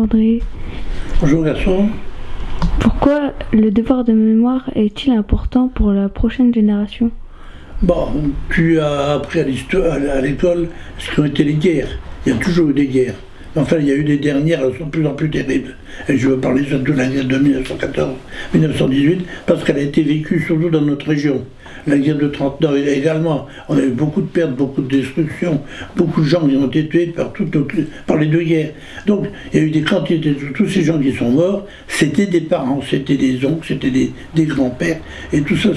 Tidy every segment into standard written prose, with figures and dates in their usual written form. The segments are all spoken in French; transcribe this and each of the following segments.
André. Bonjour garçon. Pourquoi le devoir de mémoire est-il important pour la prochaine génération? Bon, tu as appris à l'école ce qu'ont été les guerres. Il y a toujours eu des guerres. Enfin, il y a eu des dernières, elles sont de plus en plus terribles. Et je veux parler surtout de la guerre de 1914-1918, parce qu'elle a été vécue surtout dans notre région. La guerre de 39 également. On a eu beaucoup de pertes, beaucoup de destructions, beaucoup de gens qui ont été tués par les deux guerres. Donc, il y a eu des quantités de tous ces gens qui sont morts. C'était des parents, c'était des oncles, c'était des grands-pères. Et tout ça,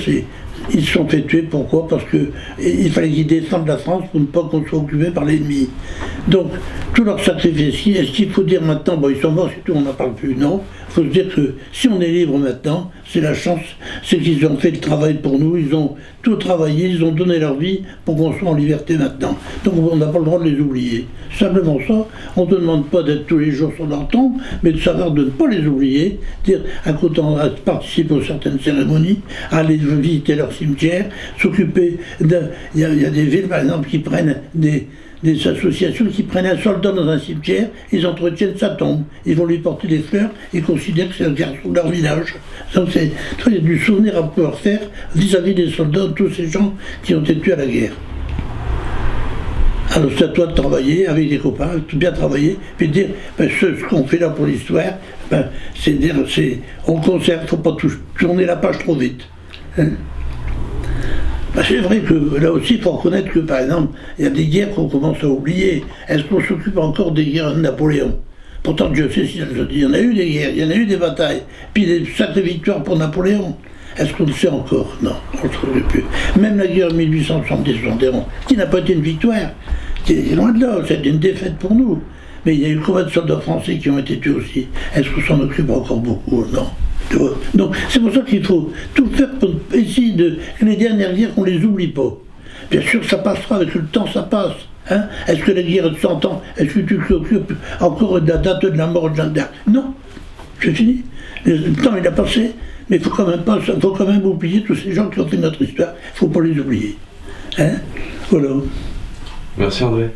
ils se sont fait tuer. Pourquoi? Parce qu'il fallait qu'ils descendent de la France pour ne pas qu'on soit occupé par l'ennemi. Donc, tout leur sacrifice, est-ce qu'il faut dire maintenant, bon, ils sont morts, surtout on n'en parle plus? Non. Il faut se dire que si on est libre maintenant, c'est la chance, c'est qu'ils ont fait le travail pour nous, ils ont tout travaillé, ils ont donné leur vie pour qu'on soit en liberté maintenant. Donc on n'a pas le droit de les oublier. Simplement ça, on ne demande pas d'être tous les jours sur leur tombe, mais de savoir de ne pas les oublier, dire à participer à certaines cérémonies, aller visiter leur cimetière, s'occuper de... Il y a des villes par exemple qui prennent des associations qui prennent un soldat dans un cimetière, ils entretiennent sa tombe, ils vont lui porter des fleurs, ils considèrent que c'est un garçon de leur village. Donc il y a du souvenir à pouvoir faire vis-à-vis des soldats, de tous ces gens qui ont été tués à la guerre. Alors c'est à toi de travailler avec des copains, de bien travailler, puis de dire, ce qu'on fait là pour l'histoire, on conserve, il ne faut pas tourner la page trop vite. Hein. C'est vrai que là aussi, il faut reconnaître que, par exemple, il y a des guerres qu'on commence à oublier. Est-ce qu'on s'occupe encore des guerres de Napoléon? Pourtant, Dieu sait si il y en a eu des guerres, il y en a eu des batailles, puis des sacrées victoires pour Napoléon. Est-ce qu'on le sait encore? Non, on ne le sait plus. Même la guerre de 1870-71, qui n'a pas été une victoire, c'est loin de là, c'était une défaite pour nous. Mais il y a eu combien de soldats français qui ont été tués aussi? Est-ce qu'on s'en occupe encore beaucoup? Non. Donc c'est pour ça qu'il faut tout faire pour essayer que les dernières guerres, qu'on ne les oublie pas. Bien sûr, ça passera, avec le temps, ça passe. Hein? Est-ce que la guerre de 100 ans, est-ce que tu t'occupes encore de la date de la mort de Jeanne d'Arc? Non, c'est fini. Le temps, il a passé, mais il faut quand même oublier tous ces gens qui ont fait notre histoire. Il ne faut pas les oublier. Hein? Voilà. Merci André.